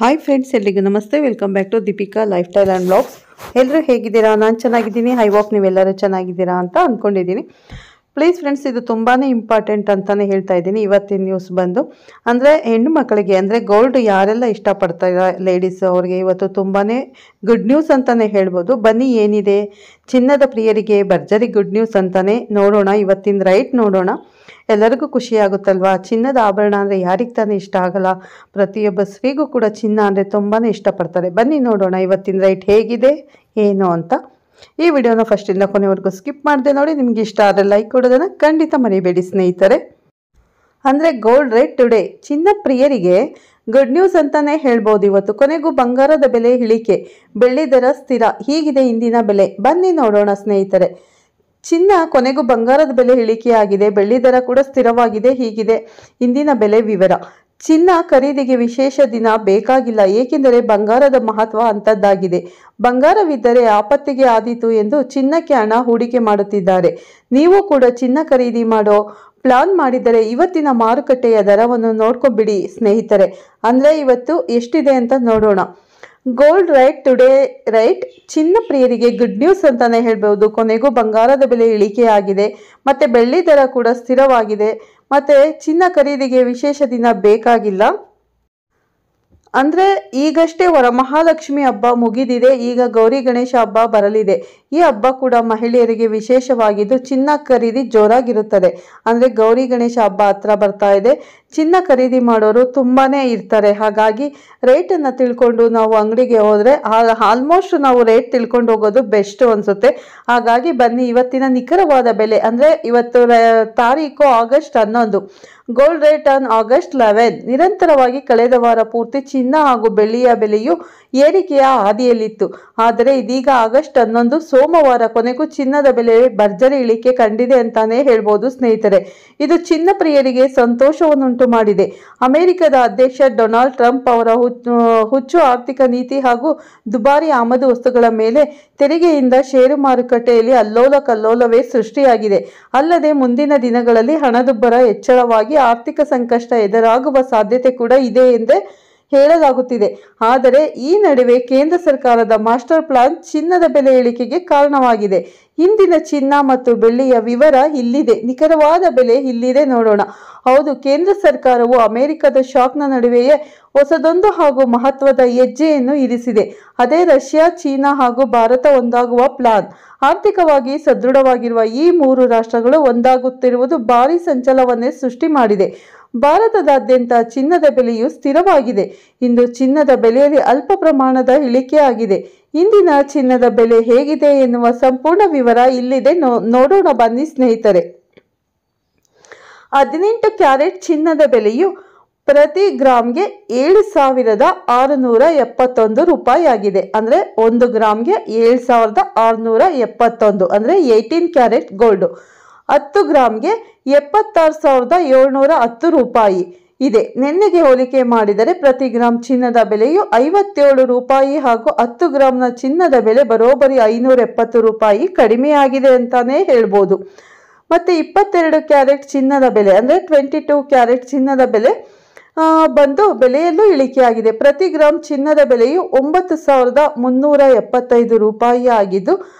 Hi friends, ಎಲ್ಲಿಗೂ ನಮಸ್ತೆ. Welcome back to Deepika lifestyle and blogs. ಎಲ್ಲರೂ ಹೇಗಿದ್ದೀರಾ? ನಾನು ಚೆನ್ನಾಗಿದ್ದೀನಿ. ಐ ಹೋಪ್ ನೀವೆಲ್ಲರೂ ಚೆನ್ನಾಗಿದ್ದೀರಾ ಅಂತ ಅಂದ್ಕೊಂಡಿದ್ದೀನಿ. ಪ್ಲೀಸ್ ಫ್ರೆಂಡ್ಸ್, ಇದು ತುಂಬಾ ಇಂಪಾರ್ಟೆಂಟ್ ಅಂತಲೇ ಹೇಳ್ತಾ ಇದ್ದೀನಿ. ಇವತ್ತಿನ ನ್ಯೂಸ್ ಬಂದು ಅಂದರೆ ಹೆಣ್ಣು ಮಕ್ಕಳಿಗೆ ಅಂದರೆ ಗೋಲ್ಡ್ ಯಾರೆಲ್ಲ ಇಷ್ಟಪಡ್ತಾರೆ ಲೇಡೀಸ್ ಅವ್ರಿಗೆ ಇವತ್ತು ತುಂಬಾ ಗುಡ್ ನ್ಯೂಸ್ ಅಂತಲೇ ಹೇಳ್ಬೋದು. ಬನ್ನಿ, ಏನಿದೆ ಚಿನ್ನದ ಪ್ರಿಯರಿಗೆ ಭರ್ಜರಿ ಗುಡ್ ನ್ಯೂಸ್ ಅಂತಲೇ ನೋಡೋಣ. ಇವತ್ತಿನ ರೈಟ್ ನೋಡೋಣ. ಎಲ್ಲರಿಗೂ ಖುಷಿ ಆಗುತ್ತಲ್ವಾ? ಚಿನ್ನದ ಆಭರಣ ಅಂದರೆ ಯಾರಿಗೆ ತಾನೇ ಇಷ್ಟ ಆಗಲ್ಲ? ಪ್ರತಿಯೊಬ್ಬ ಸ್ತ್ರೀಗೂ ಕೂಡ ಚಿನ್ನ ಅಂದರೆ ತುಂಬಾ ಇಷ್ಟಪಡ್ತಾರೆ. ಬನ್ನಿ ನೋಡೋಣ ಇವತ್ತಿನ ರೈಟ್ ಹೇಗಿದೆ ಏನು ಅಂತ. ಈ ವಿಡಿಯೋನ ಫಸ್ಟಿಂದ ಕೊನೆವರೆಗೂ ಸ್ಕಿಪ್ ಮಾಡಿದೆ ನೋಡಿ. ನಿಮ್ಗೆ ಇಷ್ಟ ಆದರೆ ಲೈಕ್ ಕೊಡೋದನ್ನು ಖಂಡಿತ ಮರಿಬೇಡಿ ಸ್ನೇಹಿತರೆ. ಅಂದರೆ ಗೋಲ್ಡ್ ರೇಟ್ ಟುಡೇ ಚಿನ್ನ ಪ್ರಿಯರಿಗೆ ಗುಡ್ ನ್ಯೂಸ್ ಅಂತಲೇ ಹೇಳ್ಬೋದು. ಇವತ್ತು ಕೊನೆಗೂ ಬಂಗಾರದ ಬೆಲೆ ಇಳಿಕೆ, ಬೆಳ್ಳಿ ದರ ಸ್ಥಿರ, ಹೀಗಿದೆ ಇಂದಿನ ಬೆಲೆ. ಬನ್ನಿ ನೋಡೋಣ ಸ್ನೇಹಿತರೆ. ಚಿನ್ನ ಕೊನೆಗೂ ಬಂಗಾರದ ಬೆಲೆ ಇಳಿಕೆಯಾಗಿದೆ, ಬೆಳ್ಳಿ ದರ ಕೂಡ ಸ್ಥಿರವಾಗಿದೆ, ಹೀಗಿದೆ ಇಂದಿನ ಬೆಲೆ ವಿವರ. ಚಿನ್ನ ಖರೀದಿಗೆ ವಿಶೇಷ ದಿನ ಬೇಕಾಗಿಲ್ಲ, ಏಕೆಂದರೆ ಬಂಗಾರದ ಮಹತ್ವ ಅಂಥದ್ದಾಗಿದೆ. ಬಂಗಾರವಿದ್ದರೆ ಆಪತ್ತಿಗೆ ಆದೀತು ಎಂದು ಚಿನ್ನಕ್ಕೆ ಹಣ ಹೂಡಿಕೆ ಮಾಡುತ್ತಿದ್ದಾರೆ. ನೀವು ಕೂಡ ಚಿನ್ನ ಖರೀದಿ ಮಾಡೋ ಪ್ಲಾನ್ ಮಾಡಿದರೆ ಇವತ್ತಿನ ಮಾರುಕಟ್ಟೆಯ ದರವನ್ನು ನೋಡ್ಕೊಂಬಿಡಿ ಸ್ನೇಹಿತರೆ. ಅಂದರೆ ಇವತ್ತು ಎಷ್ಟಿದೆ ಅಂತ ನೋಡೋಣ. ಗೋಲ್ಡ್ ರೈಟ್ ಟುಡೇ ರೈಟ್ ಚಿನ್ನ ಪ್ರಿಯರಿಗೆ ಗುಡ್ ನ್ಯೂಸ್ ಅಂತಾನೆ ಹೇಳ್ಬೋದು. ಕೊನೆಗೂ ಬಂಗಾರದ ಬೆಲೆ ಇಳಿಕೆಯಾಗಿದೆ, ಮತ್ತೆ ಬೆಳ್ಳಿ ದರ ಕೂಡ ಸ್ಥಿರವಾಗಿದೆ, ಮತ್ತೆ ಚಿನ್ನ ಖರೀದಿಗೆ ವಿಶೇಷ ದಿನ ಬೇಕಾಗಿಲ್ಲ. ಅಂದರೆ ಈಗಷ್ಟೇ ವರಮಹಾಲಕ್ಷ್ಮಿ ಹಬ್ಬ ಮುಗಿದಿದೆ, ಈಗ ಗೌರಿ ಗಣೇಶ ಹಬ್ಬ ಬರಲಿದೆ. ಈ ಹಬ್ಬ ಕೂಡ ಮಹಿಳೆಯರಿಗೆ ವಿಶೇಷವಾಗಿದ್ದು ಚಿನ್ನ ಖರೀದಿ ಜೋರಾಗಿರುತ್ತದೆ. ಅಂದರೆ ಗೌರಿ ಗಣೇಶ ಹಬ್ಬ ಹತ್ರ ಬರ್ತಾ ಇದೆ, ಚಿನ್ನ ಖರೀದಿ ಮಾಡೋರು ತುಂಬಾ ಇರ್ತಾರೆ. ಹಾಗಾಗಿ ರೇಟನ್ನು ತಿಳ್ಕೊಂಡು ನಾವು ಅಂಗಡಿಗೆ ಹೋದರೆ ಆಲ್ಮೋಸ್ಟ್ ನಾವು ರೇಟ್ ತಿಳ್ಕೊಂಡು ಹೋಗೋದು ಬೆಸ್ಟ್ ಅನಿಸುತ್ತೆ. ಹಾಗಾಗಿ ಬನ್ನಿ ಇವತ್ತಿನ ನಿಖರವಾದ ಬೆಲೆ. ಅಂದರೆ ಇವತ್ತು ತಾರೀಕು August 11. Gold rate on August 11. ನಿರಂತರವಾಗಿ ಕಳೆದ ವಾರ ಪೂರ್ತಿ ಚಿನ್ನ ಹಾಗೂ ಬೆಳ್ಳಿಯ ಬೆಲೆಯು ಏರಿಕೆಯ ಹಾದಿಯಲ್ಲಿತ್ತು. ಆದರೆ ಇದೀಗ ಆಗಸ್ಟ್ 11 ಸೋಮವಾರ ಕೊನೆಗೂ ಚಿನ್ನದ ಬೆಲೆ ಭರ್ಜರಿ ಇಳಿಕೆ ಕಂಡಿದೆ ಅಂತಾನೆ ಹೇಳ್ಬೋದು ಸ್ನೇಹಿತರೆ. ಇದು ಚಿನ್ನ ಪ್ರಿಯರಿಗೆ ಸಂತೋಷವನ್ನುಂಟು ಮಾಡಿದೆ. ಅಮೆರಿಕದ ಅಧ್ಯಕ್ಷ ಡೊನಾಲ್ಡ್ ಟ್ರಂಪ್ ಅವರ ಹುಚ್ಚು ಆರ್ಥಿಕ ನೀತಿ ಹಾಗೂ ದುಬಾರಿ ಆಮದು ವಸ್ತುಗಳ ಮೇಲೆ ತೆರಿಗೆಯಿಂದ ಷೇರು ಮಾರುಕಟ್ಟೆಯಲ್ಲಿ ಅಲ್ಲೋಲ ಕಲ್ಲೋಲವೇ ಸೃಷ್ಟಿಯಾಗಿದೆ. ಅಲ್ಲದೆ ಮುಂದಿನ ದಿನಗಳಲ್ಲಿ ಹಣದುಬ್ಬರ ಹೆಚ್ಚಳವಾಗಿ ಆರ್ಥಿಕ ಸಂಕಷ್ಟ ಎದುರಾಗುವ ಸಾಧ್ಯತೆ ಕೂಡ ಇದೆ ಎಂದೇ ಹೇಳಲಾಗುತ್ತಿದೆ. ಆದರೆ ಈ ನಡುವೆ ಕೇಂದ್ರ ಸರ್ಕಾರದ ಮಾಸ್ಟರ್ ಪ್ಲಾನ್ ಚಿನ್ನದ ಬೆಲೆ ಇಳಿಕೆಗೆ ಕಾರಣವಾಗಿದೆ. ಇಂದಿನ ಚಿನ್ನ ಮತ್ತು ಬೆಳ್ಳಿಯ ವಿವರ ಇಲ್ಲಿದೆ, ನಿಖರವಾದ ಬೆಲೆ ಇಲ್ಲಿದೆ ನೋಡೋಣ. ಹೌದು, ಕೇಂದ್ರ ಸರ್ಕಾರವು ಅಮೆರಿಕದ ಶಾಕ್ನ ನಡುವೆಯೇ ಹೊಸದೊಂದು ಹಾಗೂ ಮಹತ್ವದ ಹೆಜ್ಜೆಯನ್ನು ಇರಿಸಿದೆ. ಅದೇ ರಷ್ಯಾ, ಚೀನಾ ಹಾಗೂ ಭಾರತ ಒಂದಾಗುವ ಪ್ಲಾನ್. ಆರ್ಥಿಕವಾಗಿ ಸದೃಢವಾಗಿರುವ ಈ ಮೂರು ರಾಷ್ಟ್ರಗಳು ಒಂದಾಗುತ್ತಿರುವುದು ಭಾರಿ ಸಂಚಲನವನ್ನೇ ಸೃಷ್ಟಿ ಮಾಡಿದೆ. ಭಾರತದಾದ್ಯಂತ ಚಿನ್ನದ ಬೆಲೆಯು ಸ್ಥಿರವಾಗಿದೆ. ಇಂದು ಚಿನ್ನದ ಬೆಲೆಯಲ್ಲಿ ಅಲ್ಪ ಪ್ರಮಾಣದ ಇಳಿಕೆಯಾಗಿದೆ. ಇಂದಿನ ಚಿನ್ನದ ಬೆಲೆ ಹೇಗಿದೆ ಎನ್ನುವ ಸಂಪೂರ್ಣ ವಿವರ ಇಲ್ಲಿದೆ, ನೋಡೋಣ ಬನ್ನಿ ಸ್ನೇಹಿತರೆ. 18 ಕ್ಯಾರೆಟ್ ಚಿನ್ನದ ಬೆಲೆಯು ಪ್ರತಿ ಗ್ರಾಮ್ಗೆ 7,671 ರೂಪಾಯಿ ಆಗಿದೆ. ಅಂದರೆ 1 ಗ್ರಾಮ್ಗೆ 7,671, ಅಂದರೆ 18 ಕ್ಯಾರೆಟ್ ಗೋಲ್ಡ್. 10 ಗ್ರಾಮ್ಗೆ 76,710 ರೂಪಾಯಿ ಇದೆ. ನಿನ್ನೆಗೆ ಹೋಲಿಕೆ ಮಾಡಿದರೆ ಪ್ರತಿ ಗ್ರಾಮ್ ಚಿನ್ನದ ಬೆಲೆಯು 57 ರೂಪಾಯಿ ಹಾಗೂ 10 ಗ್ರಾಮ್ನ ಚಿನ್ನದ ಬೆಲೆ ಬರೋಬ್ಬರಿ 570 ರೂಪಾಯಿ ಕಡಿಮೆಯಾಗಿದೆ ಅಂತಾನೆ ಹೇಳ್ಬೋದು. ಮತ್ತೆ 22 ಕ್ಯಾರೆಟ್ ಚಿನ್ನದ ಬೆಲೆ ಅಂದರೆ 22 ಕ್ಯಾರೆಟ್ ಚಿನ್ನದ ಬೆಲೆ ಬಂದು ಬೆಲೆಯಲ್ಲೂ ಇಳಿಕೆಯಾಗಿದೆ. ಪ್ರತಿ ಗ್ರಾಮ್ ಚಿನ್ನದ ಬೆಲೆಯು 9,375 ರೂಪಾಯಿ ಆಗಿದ್ದು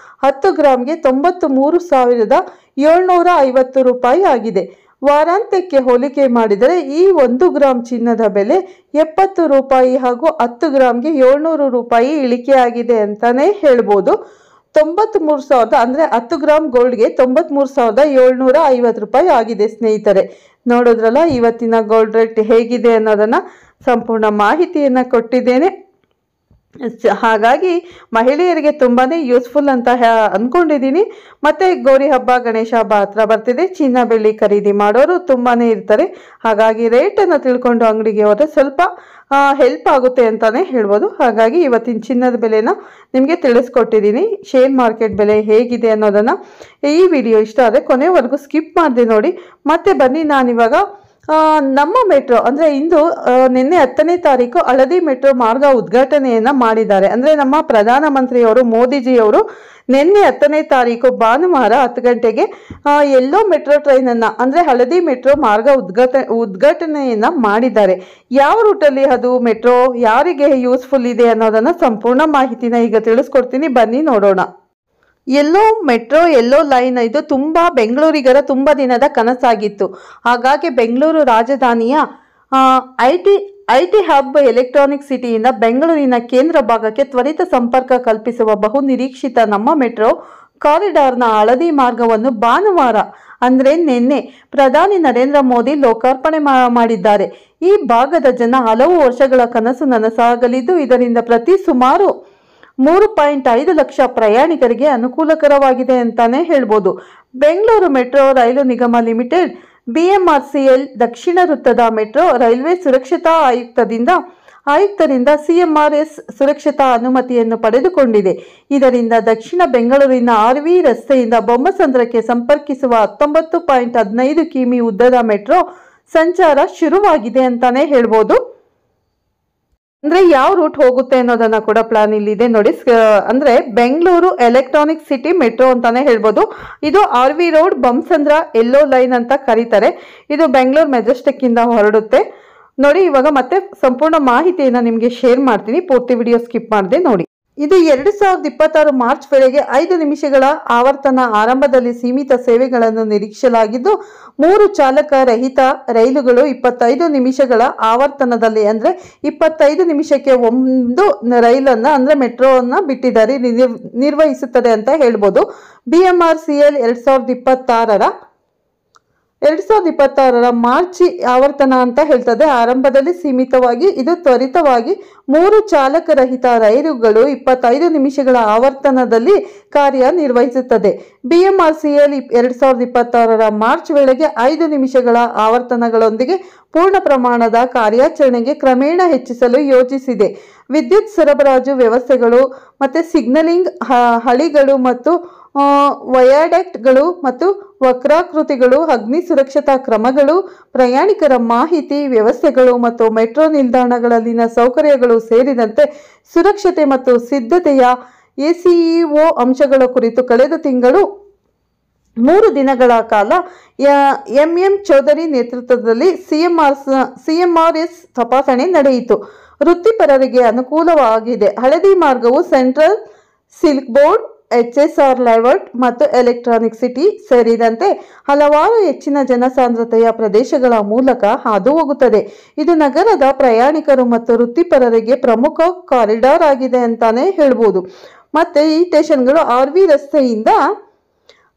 10 ಗ್ರಾಮ್ಗೆ 93,750 ರೂಪಾಯಿ ಆಗಿದೆ. ವಾರಾಂತ್ಯಕ್ಕೆ ಹೋಲಿಕೆ ಮಾಡಿದರೆ ಈ 1 ಗ್ರಾಮ್ ಚಿನ್ನದ ಬೆಲೆ 70 ರೂಪಾಯಿ ಹಾಗೂ 10 ಗ್ರಾಮ್ಗೆ 700 ರೂಪಾಯಿ ಇಳಿಕೆಯಾಗಿದೆ ಅಂತಾನೆ ಹೇಳ್ಬೋದು. 93,000 ಅಂದರೆ 10 ಗ್ರಾಮ್ ಗೋಲ್ಡ್ಗೆ 93,750 ರೂಪಾಯಿ ಆಗಿದೆ ಸ್ನೇಹಿತರೆ. ನೋಡಿದ್ರಲ್ಲ ಇವತ್ತಿನ ಗೋಲ್ಡ್ ರೇಟ್ ಹೇಗಿದೆ ಅನ್ನೋದನ್ನ ಸಂಪೂರ್ಣ ಮಾಹಿತಿಯನ್ನು ಕೊಟ್ಟಿದ್ದೇನೆ. ಹಾಗಾಗಿ ಮಹಿಳೆಯರಿಗೆ ತುಂಬಾ ಯೂಸ್ಫುಲ್ ಅಂತ ಅಂದ್ಕೊಂಡಿದ್ದೀನಿ. ಮತ್ತು ಗೌರಿ ಹಬ್ಬ, ಗಣೇಶ ಹಬ್ಬ ಹತ್ರ ಬರ್ತಿದೆ. ಚಿನ್ನ ಬೆಳ್ಳಿ ಖರೀದಿ ಮಾಡೋರು ತುಂಬಾ ಇರ್ತಾರೆ. ಹಾಗಾಗಿ ರೇಟನ್ನು ತಿಳ್ಕೊಂಡು ಅಂಗಡಿಗೆ ಹೋದರೆ ಸ್ವಲ್ಪ ಹೆಲ್ಪ್ ಆಗುತ್ತೆ ಅಂತಲೇ ಹೇಳ್ಬೋದು. ಹಾಗಾಗಿ ಇವತ್ತಿನ ಚಿನ್ನದ ಬೆಲೆನ ನಿಮಗೆ ತಿಳಿಸ್ಕೊಟ್ಟಿದ್ದೀನಿ. ಶೇರ್ ಮಾರ್ಕೆಟ್ ಬೆಲೆ ಹೇಗಿದೆ ಅನ್ನೋದನ್ನು ಈ ವಿಡಿಯೋ ಇಷ್ಟ ಆದರೆ ಕೊನೆವರೆಗೂ ಸ್ಕಿಪ್ ಮಾಡಿದೆ ನೋಡಿ. ಮತ್ತೆ ಬನ್ನಿ, ನಾನಿವಾಗ ನಮ್ಮ ಮೆಟ್ರೋ ಅಂದರೆ ಇಂದು ನಿನ್ನೆ 10ನೇ ತಾರೀಕು ಹಳದಿ ಮೆಟ್ರೋ ಮಾರ್ಗ ಉದ್ಘಾಟನೆಯನ್ನು ಮಾಡಿದ್ದಾರೆ. ಅಂದರೆ ನಮ್ಮ ಪ್ರಧಾನಮಂತ್ರಿಯವರು ಮೋದಿಜಿಯವರು ನಿನ್ನೆ 10ನೇ ತಾರೀಕು ಭಾನುವಾರ 10 ಗಂಟೆಗೆ ಎಲ್ಲೋ ಮೆಟ್ರೋ ಟ್ರೈನನ್ನು ಅಂದರೆ ಹಳದಿ ಮೆಟ್ರೋ ಮಾರ್ಗ ಉದ್ಘಾಟನೆಯನ್ನು ಮಾಡಿದ್ದಾರೆ. ಯಾವ ರೂಟಲ್ಲಿ ಅದು ಮೆಟ್ರೋ, ಯಾರಿಗೆ ಯೂಸ್ಫುಲ್ ಇದೆ ಅನ್ನೋದನ್ನು ಸಂಪೂರ್ಣ ಮಾಹಿತಿನ ಈಗ ತಿಳಿಸ್ಕೊಡ್ತೀನಿ, ಬನ್ನಿ ನೋಡೋಣ. ಎಲ್ಲೋ ಮೆಟ್ರೋ ಎಲ್ಲೋ ಲೈನ್ ಇದು ಬೆಂಗಳೂರಿಗರ ತುಂಬ ದಿನದ ಕನಸಾಗಿತ್ತು. ಹಾಗಾಗಿ ಬೆಂಗಳೂರು ರಾಜಧಾನಿಯ ಐಟಿ ಹಬ್ ಎಲೆಕ್ಟ್ರಾನಿಕ್ ಸಿಟಿಯಿಂದ ಬೆಂಗಳೂರಿನ ಕೇಂದ್ರ ಭಾಗಕ್ಕೆ ತ್ವರಿತ ಸಂಪರ್ಕ ಕಲ್ಪಿಸುವ ಬಹು ನಿರೀಕ್ಷಿತ ನಮ್ಮ ಮೆಟ್ರೋ ಕಾರಿಡಾರ್ನ ಹಳದಿ ಮಾರ್ಗವನ್ನು ಭಾನುವಾರ ಅಂದರೆ ನಿನ್ನೆ ಪ್ರಧಾನಿ ನರೇಂದ್ರ ಮೋದಿ ಲೋಕಾರ್ಪಣೆ ಮಾಡಿದ್ದಾರೆ. ಈ ಭಾಗದ ಜನ ಹಲವು ವರ್ಷಗಳ ಕನಸು ನನಸಾಗಲಿದ್ದು ಇದರಿಂದ ಪ್ರತಿ ಸುಮಾರು 3.5 ಲಕ್ಷ ಪ್ರಯಾಣಿಕರಿಗೆ ಅನುಕೂಲಕರವಾಗಿದೆ ಅಂತಾನೆ ಹೇಳ್ಬೋದು. ಬೆಂಗಳೂರು ಮೆಟ್ರೋ ರೈಲು ನಿಗಮ ಲಿಮಿಟೆಡ್ BMRCL ದಕ್ಷಿಣ ವೃತ್ತದ ಮೆಟ್ರೋ ರೈಲ್ವೆ ಸುರಕ್ಷತಾ ಆಯುಕ್ತರಿಂದ CMRS ಸುರಕ್ಷತಾ ಅನುಮತಿಯನ್ನು ಪಡೆದುಕೊಂಡಿದೆ. ಇದರಿಂದ ದಕ್ಷಿಣ ಬೆಂಗಳೂರಿನ RV ರಸ್ತೆಯಿಂದ ಬೊಮ್ಮಸಂದ್ರಕ್ಕೆ ಸಂಪರ್ಕಿಸುವ 19.15 ಕಿಮಿ ಉದ್ದದ ಮೆಟ್ರೋ ಸಂಚಾರ ಶುರುವಾಗಿದೆ ಅಂತಾನೆ ಹೇಳ್ಬೋದು. ಅಂದ್ರೆ ಯಾವ ರೂಟ್ ಹೋಗುತ್ತೆ ಅನ್ನೋದನ್ನ ಕೂಡ ಪ್ಲಾನ್ ಇಲ್ಲಿದೆ ನೋಡಿ. ಅಂದ್ರೆ ಬೆಂಗಳೂರು ಎಲೆಕ್ಟ್ರಾನಿಕ್ ಸಿಟಿ ಮೆಟ್ರೋ ಅಂತಾನೆ ಹೇಳ್ಬೋದು. ಇದು RV ರೋಡ್ ಬೊಮ್ಮಸಂದ್ರ ಎಲ್ಲೋ ಲೈನ್ ಅಂತ ಕರೀತಾರೆ. ಇದು ಬೆಂಗಳೂರು ಮೆಜೆಸ್ಟಿಕ್ ಇಂದ ಹೊರಡುತ್ತೆ ನೋಡಿ. ಇವಾಗ ಮತ್ತೆ ಸಂಪೂರ್ಣ ಮಾಹಿತಿಯನ್ನ ನಿಮಗೆ ಶೇರ್ ಮಾಡ್ತೀನಿ, ಪೂರ್ತಿ ವಿಡಿಯೋ ಸ್ಕಿಪ್ ಮಾಡದೆ ನೋಡಿ. ಇದು 2026 ಮಾರ್ಚ್ ವೇಳೆಗೆ 5 ನಿಮಿಷಗಳ ಆವರ್ತನ ಆರಂಭದಲ್ಲಿ ಸೀಮಿತ ಸೇವೆಗಳನ್ನು ನಿರೀಕ್ಷಿಸಲಾಗಿದ್ದು 3 ಚಾಲಕ ರಹಿತ ರೈಲುಗಳು 25 ನಿಮಿಷಗಳ ಆವರ್ತನದಲ್ಲಿ ಅಂದರೆ 25 ನಿಮಿಷಕ್ಕೆ ಒಂದು ರೈಲನ್ನು ಅಂದರೆ ಮೆಟ್ರೋವನ್ನು ಬಿಟ್ಟಿದ್ದಾರೆ ನಿರ್ವಹಿಸುತ್ತದೆ ಅಂತ ಹೇಳ್ಬೋದು. BMRCL 2026 ಮಾರ್ಚ್ ಆವರ್ತನ ಅಂತ ಹೇಳ್ತದೆ. ಆರಂಭದಲ್ಲಿ ಸೀಮಿತವಾಗಿ ಇದು ತ್ವರಿತವಾಗಿ 3 ಚಾಲಕರಹಿತ ರೈಲುಗಳು 25 ನಿಮಿಷಗಳ ಆವರ್ತನದಲ್ಲಿ ಕಾರ್ಯನಿರ್ವಹಿಸುತ್ತದೆ. BMRCL 2026 ಮಾರ್ಚ್ ವೇಳೆಗೆ 5 ನಿಮಿಷಗಳ ಆವರ್ತನಗಳೊಂದಿಗೆ ಪೂರ್ಣ ಪ್ರಮಾಣದ ಕಾರ್ಯಾಚರಣೆಗೆ ಕ್ರಮೇಣ ಹೆಚ್ಚಿಸಲು ಯೋಜಿಸಿದೆ. ವಿದ್ಯುತ್ ಸರಬರಾಜು ವ್ಯವಸ್ಥೆಗಳು ಮತ್ತು ಸಿಗ್ನಲಿಂಗ್ ಹಳಿಗಳು ಮತ್ತು ವಯಾಡಕ್ಟ್ಗಳು ಮತ್ತು ವಕ್ರಾಕೃತಿಗಳು, ಅಗ್ನಿ ಸುರಕ್ಷತಾ ಕ್ರಮಗಳು, ಪ್ರಯಾಣಿಕರ ಮಾಹಿತಿ ವ್ಯವಸ್ಥೆಗಳು ಮತ್ತು ಮೆಟ್ರೋ ನಿಲ್ದಾಣಗಳಲ್ಲಿನ ಸೌಕರ್ಯಗಳು ಸೇರಿದಂತೆ ಸುರಕ್ಷತೆ ಮತ್ತು ಸಿದ್ಧತೆಯ ACEO ಅಂಶಗಳ ಕುರಿತು ಕಳೆದ ತಿಂಗಳು 3 ದಿನಗಳ ಕಾಲ MM ಚೌಧರಿ ನೇತೃತ್ವದಲ್ಲಿ CMRS ತಪಾಸಣೆ ನಡೆಯಿತು. ವೃತ್ತಿಪರರಿಗೆ ಅನುಕೂಲವಾಗಿದೆ. ಹಳದಿ ಮಾರ್ಗವು central silk board, HSR layout ಮತ್ತು ಎಲೆಕ್ಟ್ರಾನಿಕ್ ಸಿಟಿ ಸೇರಿದಂತೆ ಹಲವಾರು ಹೆಚ್ಚಿನ ಜನಸಾಂದ್ರತೆಯ ಪ್ರದೇಶಗಳ ಮೂಲಕ ಹಾದು ಹೋಗುತ್ತದೆ. ಇದು ನಗರದ ಪ್ರಯಾಣಿಕರು ಮತ್ತು ವೃತ್ತಿಪರರಿಗೆ ಪ್ರಮುಖ ಕಾರಿಡಾರ್ ಆಗಿದೆ ಅಂತಾನೆ ಹೇಳ್ಬೋದು. ಮತ್ತೆ ಈ ಸ್ಟೇಷನ್ಗಳು RV ರಸ್ತೆಯಿಂದ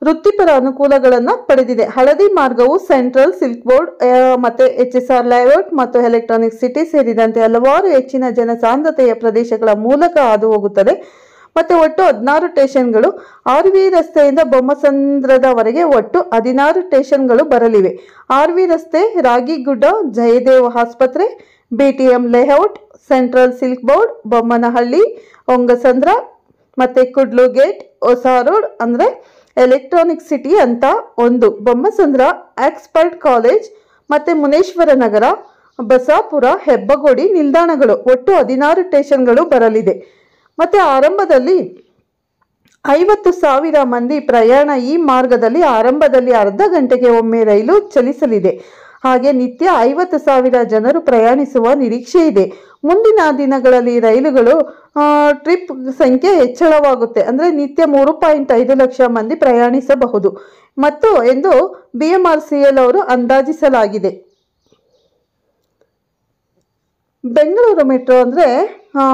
ವೃತ್ತಿಪರ ಅನುಕೂಲಗಳನ್ನು ಪಡೆದಿದೆ. ಹಳದಿ ಮಾರ್ಗವು ಸೆಂಟ್ರಲ್ ಸಿಲ್ಕ್ ಬೋರ್ಡ್ ಮತ್ತು HSR ಲೇಔಟ್ ಮತ್ತು ಎಲೆಕ್ಟ್ರಾನಿಕ್ ಸಿಟಿ ಸೇರಿದಂತೆ ಹಲವಾರು ಹೆಚ್ಚಿನ ಜನಸಾಂದ್ರತೆಯ ಪ್ರದೇಶಗಳ ಮೂಲಕ ಹಾದು ಹೋಗುತ್ತದೆ. ಮತ್ತು ಒಟ್ಟು 16 ಸ್ಟೇಷನ್ಗಳು RV ರಸ್ತೆಯಿಂದ ಬೊಮ್ಮಸಂದ್ರದವರೆಗೆ ಒಟ್ಟು 16 ಸ್ಟೇಷನ್ಗಳು ಬರಲಿವೆ. RV ರಸ್ತೆ, ರಾಗಿಗುಡ್ಡ, ಜಯದೇವ ಆಸ್ಪತ್ರೆ, BTM layout, central silk board, Bommanahalli, Hongasandra ಮತ್ತು ಕುಡ್ಲು ಗೇಟ್, ಹೊಸ ರೋಡ್ ಅಂದರೆ ಎಲೆಕ್ಟ್ರಾನಿಕ್ ಸಿಟಿ ಅಂತ ಒಂದು, ಬೊಮ್ಮಸಂದ್ರ, ಎಕ್ಸ್ಪರ್ಟ್ ಕಾಲೇಜ್ ಮತ್ತು ಮುನೇಶ್ವರ ನಗರ, ಬಸಾಪುರ, ಹೆಬ್ಬಗೋಡಿ ನಿಲ್ದಾಣಗಳು ಒಟ್ಟು 16 ಸ್ಟೇಷನ್ಗಳು ಬರಲಿದೆ. ಮತ್ತು ಆರಂಭದಲ್ಲಿ 50,000 ಮಂದಿ ಪ್ರಯಾಣ ಈ ಮಾರ್ಗದಲ್ಲಿ ಆರಂಭದಲ್ಲಿ ಅರ್ಧ ಗಂಟೆಗೆ ಒಮ್ಮೆ ರೈಲು ಚಲಿಸಲಿದೆ. ಹಾಗೆ ನಿತ್ಯ 50,000 ಜನರು ಪ್ರಯಾಣಿಸುವ ನಿರೀಕ್ಷೆ ಇದೆ. ಮುಂದಿನ ದಿನಗಳಲ್ಲಿ ರೈಲುಗಳು ಟ್ರಿಪ್ ಸಂಖ್ಯೆ ಹೆಚ್ಚಳವಾಗುತ್ತೆ. ಅಂದರೆ ನಿತ್ಯ 3.5 ಲಕ್ಷ ಮಂದಿ ಪ್ರಯಾಣಿಸಬಹುದು ಎಂದು BMRCL ಅವರು ಅಂದಾಜಿಸಲಾಗಿದೆ. ಬೆಂಗಳೂರು ಮೆಟ್ರೋ ಅಂದರೆ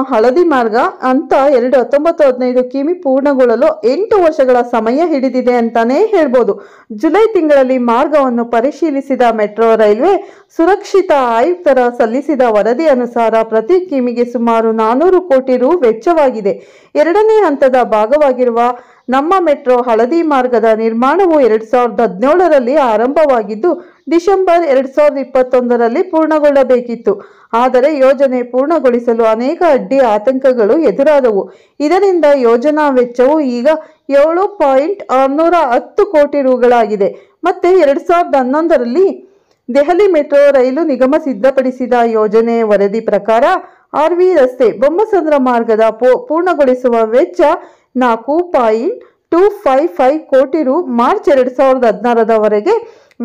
ಹಳದಿ ಮಾರ್ಗ ಅಂತ 1915 ಕಿಮಿ ಪೂರ್ಣಗೊಳ್ಳಲು 8 ವರ್ಷಗಳ ಸಮಯ ಹಿಡಿದಿದೆ ಅಂತಾನೆ ಹೇಳ್ಬೋದು. ಜುಲೈ ತಿಂಗಳಲ್ಲಿ ಮಾರ್ಗವನ್ನು ಪರಿಶೀಲಿಸಿದ ಮೆಟ್ರೋ ರೈಲ್ವೆ ಸುರಕ್ಷಿತ ಆಯುಕ್ತರ ಸಲ್ಲಿಸಿದ ವರದಿ ಅನುಸಾರ ಪ್ರತಿ ಕಿಮಿಗೆ ಸುಮಾರು 400 ಕೋಟಿ ರು ವೆಚ್ಚವಾಗಿದೆ. 2ನೇ ಹಂತದ ಭಾಗವಾಗಿರುವ ನಮ್ಮ ಮೆಟ್ರೋ ಹಳದಿ ಮಾರ್ಗದ ನಿರ್ಮಾಣವು 2017ರಲ್ಲಿ ಆರಂಭವಾಗಿದ್ದು ಡಿಸೆಂಬರ್ 2021ರಲ್ಲಿ ಪೂರ್ಣಗೊಳ್ಳಬೇಕಿತ್ತು. ಆದರೆ ಯೋಜನೆ ಪೂರ್ಣಗೊಳಿಸಲು ಅನೇಕ ಅಡ್ಡಿ ಆತಂಕಗಳು ಎದುರಾದವು. ಇದರಿಂದ ಯೋಜನಾ ವೆಚ್ಚವು ಈಗ 7.610 ಕೋಟಿ ರುಗಳಾಗಿದೆ. ಮತ್ತೆ 2011ರಲ್ಲಿ ದೆಹಲಿ ಮೆಟ್ರೋ ರೈಲು ನಿಗಮ ಸಿದ್ಧಪಡಿಸಿದ ಯೋಜನೆ ವರದಿ ಪ್ರಕಾರ RV ರಸ್ತೆ ಬೊಮ್ಮಸಂದ್ರ ಮಾರ್ಗದ ಪೂರ್ಣಗೊಳಿಸುವ ವೆಚ್ಚ 4.255 ಕೋಟಿ ರು ಮಾರ್ಚ್ 2016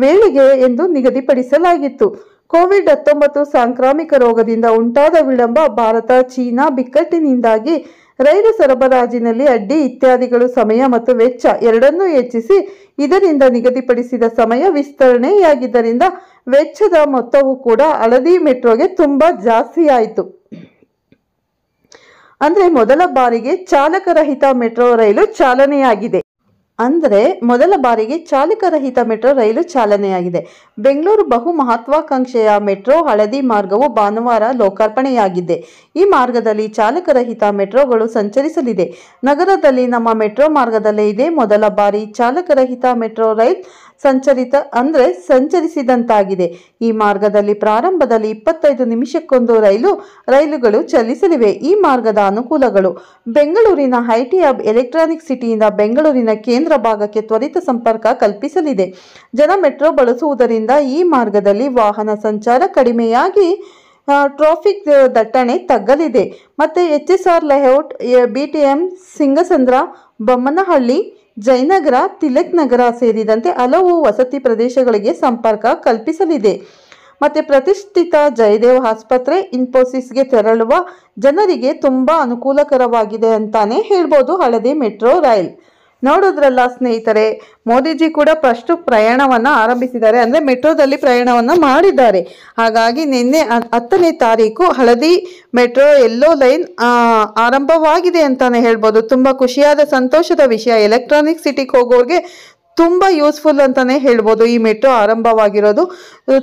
ವೇಳೆಗೆ ಎಂದು ನಿಗದಿಪಡಿಸಲಾಗಿತ್ತು. ಕೋವಿಡ್-19 ಸಾಂಕ್ರಾಮಿಕ ರೋಗದಿಂದ ಉಂಟಾದ ವಿಳಂಬ, ಭಾರತ ಚೀನಾ ಬಿಕ್ಕಟ್ಟಿನಿಂದಾಗಿ ರೈಲು ಸರಬರಾಜಿನಲ್ಲಿ ಅಡ್ಡಿ ಇತ್ಯಾದಿಗಳು ಸಮಯ ಮತ್ತು ವೆಚ್ಚ ಎರಡನ್ನೂ ಹೆಚ್ಚಿಸಿ ಇದರಿಂದ ನಿಗದಿಪಡಿಸಿದ ಸಮಯ ವಿಸ್ತರಣೆಯಾಗಿದ್ದರಿಂದ ವೆಚ್ಚದ ಮೊತ್ತವೂ ಕೂಡ ಹಳದಿ ಮೆಟ್ರೋಗೆ ತುಂಬಾ ಜಾಸ್ತಿ ಆಯಿತು. ಅಂದ್ರೆ ಮೊದಲ ಬಾರಿಗೆ ಚಾಲಕರಹಿತ ಮೆಟ್ರೋ ರೈಲು ಚಾಲನೆಯಾಗಿದೆ. ಬೆಂಗಳೂರು ಬಹು ಮಹತ್ವಾಕಾಂಕ್ಷೆಯ ಮೆಟ್ರೋ ಹಳದಿ ಮಾರ್ಗವು ಭಾನುವಾರ ಲೋಕಾರ್ಪಣೆಯಾಗಿದೆ. ಈ ಮಾರ್ಗದಲ್ಲಿ ಚಾಲಕರಹಿತ ಮೆಟ್ರೋಗಳು ಸಂಚರಿಸಲಿದೆ. ನಗರದಲ್ಲಿ ನಮ್ಮ ಮೆಟ್ರೋ ಮಾರ್ಗದಲ್ಲೇ ಇದೇ ಮೊದಲ ಬಾರಿ ಚಾಲಕರಹಿತ ಮೆಟ್ರೋ ರೈಲ್ ಸಂಚರಿಸಿದಂತಾಗಿದೆ. ಈ ಮಾರ್ಗದಲ್ಲಿ ಪ್ರಾರಂಭದಲ್ಲಿ 25 ನಿಮಿಷಕ್ಕೊಂದು ರೈಲುಗಳು ಚಲಿಸಲಿವೆ. ಈ ಮಾರ್ಗದ ಅನುಕೂಲಗಳು: ಬೆಂಗಳೂರಿನ ಐಟಿ ಹಬ್ ಎಲೆಕ್ಟ್ರಾನಿಕ್ ಸಿಟಿಯಿಂದ ಬೆಂಗಳೂರಿನ ಕೇಂದ್ರ ಭಾಗಕ್ಕೆ ತ್ವರಿತ ಸಂಪರ್ಕ ಕಲ್ಪಿಸಲಿದೆ. ಜನ ಮೆಟ್ರೋ ಬಳಸುವುದರಿಂದ ಈ ಮಾರ್ಗದಲ್ಲಿ ವಾಹನ ಸಂಚಾರ ಕಡಿಮೆಯಾಗಿ ಟ್ರಾಫಿಕ್ ದಟ್ಟಣೆ ತಗ್ಗಲಿದೆ. ಮತ್ತೆ HSR layout, BTM, Singasandra, Bommanahalli, Jayanagar, Tilak Nagar ಸೇರಿದಂತೆ ಹಲವು ವಸತಿ ಪ್ರದೇಶಗಳಿಗೆ ಸಂಪರ್ಕ ಕಲ್ಪಿಸಲಿದೆ. ಮತ್ತೆ ಪ್ರತಿಷ್ಠಿತ ಜಯದೇವ್ ಆಸ್ಪತ್ರೆ, ಇನ್ಫೋಸಿಸ್ಗೆ ತೆರಳುವ ಜನರಿಗೆ ತುಂಬಾ ಅನುಕೂಲಕರವಾಗಿದೆ ಅಂತಾನೆ ಹೇಳ್ಬೋದು ಹಳದಿ ಮೆಟ್ರೋ ರೈಲ್. ನೋಡಿದ್ರಲ್ಲ ಸ್ನೇಹಿತರೆ, ಮೋದಿಜಿ ಕೂಡ ಫಸ್ಟ್ ಪ್ರಯಾಣವನ್ನ ಆರಂಭಿಸಿದ್ದಾರೆ, ಅಂದ್ರೆ ಮೆಟ್ರೋದಲ್ಲಿ ಪ್ರಯಾಣವನ್ನ ಮಾಡಿದ್ದಾರೆ. ಹಾಗಾಗಿ ನಿನ್ನೆ 10ನೇ ತಾರೀಕು ಹಳದಿ ಮೆಟ್ರೋ ಯೆಲ್ಲೋ ಲೈನ್ ಆರಂಭವಾಗಿದೆ ಅಂತಾನೆ ಹೇಳ್ಬೋದು. ತುಂಬಾ ಖುಷಿಯಾದ ಸಂತೋಷದ ವಿಷಯ. ಎಲೆಕ್ಟ್ರಾನಿಕ್ ಸಿಟಿಗೆ ಹೋಗೋರಿಗೆ ತುಂಬಾ ಯೂಸ್ಫುಲ್ ಅಂತಾನೆ ಹೇಳ್ಬೋದು. ಈ ಮೆಟ್ರೋ ಆರಂಭವಾಗಿರೋದು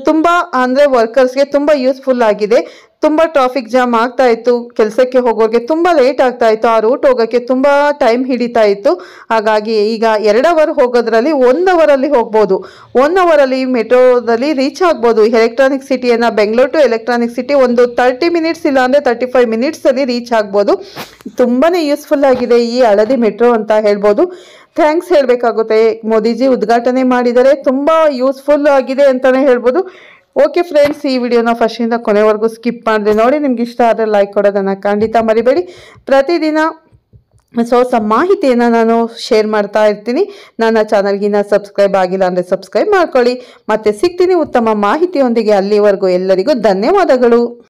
ತುಂಬಾ ಅಂದ್ರೆ ವರ್ಕರ್ಸ್ಗೆ ತುಂಬಾ ಯೂಸ್ಫುಲ್ ಆಗಿದೆ. ತುಂಬಾ ಟ್ರಾಫಿಕ್ ಜಾಮ್ ಆಗ್ತಾ ಇತ್ತು, ಕೆಲಸಕ್ಕೆ ಹೋಗೋರಿಗೆ ತುಂಬಾ ಲೇಟ್ ಆಗ್ತಾ ಇತ್ತು, ಆ ರೂಟ್ ಹೋಗೋಕ್ಕೆ ತುಂಬಾ ಟೈಮ್ ಹಿಡಿತಾ ಇತ್ತು. ಹಾಗಾಗಿ ಈಗ 2 ಅವರ್ ಹೋಗೋದ್ರಲ್ಲಿ 1 ಅವರಲ್ಲಿ ಹೋಗ್ಬೋದು. 1 ಅವರಲ್ಲಿ ಮೆಟ್ರೋದಲ್ಲಿ ರೀಚ್ ಆಗ್ಬೋದು. ಎಲೆಕ್ಟ್ರಾನಿಕ್ ಸಿಟಿಯನ್ನ, ಬೆಂಗಳೂರು ಟು ಎಲೆಕ್ಟ್ರಾನಿಕ್ ಸಿಟಿ ಒಂದು 30 ಮಿನಿಟ್ಸ್ ಇಲ್ಲ ಅಂದ್ರೆ 35 ಮಿನಿಟ್ಸ್ ಅಲ್ಲಿ ರೀಚ್ ಆಗ್ಬೋದು. ತುಂಬಾನೇ ಯೂಸ್ಫುಲ್ ಆಗಿದೆ ಈ ಹಳದಿ ಮೆಟ್ರೋ ಅಂತ ಹೇಳ್ಬೋದು. ಥ್ಯಾಂಕ್ಸ್ ಹೇಳಬೇಕಾಗುತ್ತೆ. ಮೋದಿಜಿ ಉದ್ಘಾಟನೆ ಮಾಡಿದರೆ ತುಂಬಾ ಯೂಸ್ಫುಲ್ ಆಗಿದೆ ಅಂತಾನೆ ಹೇಳ್ಬೋದು. ಓಕೆ ಫ್ರೆಂಡ್ಸ್, ಈ ವಿಡಿಯೋನ ಫಸ್ಟಿಂದ ಕೊನೆವರೆಗೂ ಸ್ಕಿಪ್ ಮಾಡಿದೆ ನೋಡಿ. ನಿಮ್ಗೆ ಇಷ್ಟ ಆದರೆ ಲೈಕ್ ಕೊಡೋದನ್ನು ಖಂಡಿತ ಮರಿಬೇಡಿ. ಪ್ರತಿದಿನ ಹೊಸ ಮಾಹಿತಿಯನ್ನು ನಾನು ಶೇರ್ ಮಾಡ್ತಾ ಇರ್ತೀನಿ. ನನ್ನ ಚಾನಲ್ಗಿನ್ನ ಸಬ್ಸ್ಕ್ರೈಬ್ ಆಗಿಲ್ಲ ಅಂದರೆ ಸಬ್ಸ್ಕ್ರೈಬ್ ಮಾಡ್ಕೊಳ್ಳಿ. ಮತ್ತೆ ಸಿಗ್ತೀನಿ ಉತ್ತಮ ಮಾಹಿತಿಯೊಂದಿಗೆ. ಅಲ್ಲಿವರೆಗೂ ಎಲ್ಲರಿಗೂ ಧನ್ಯವಾದಗಳು.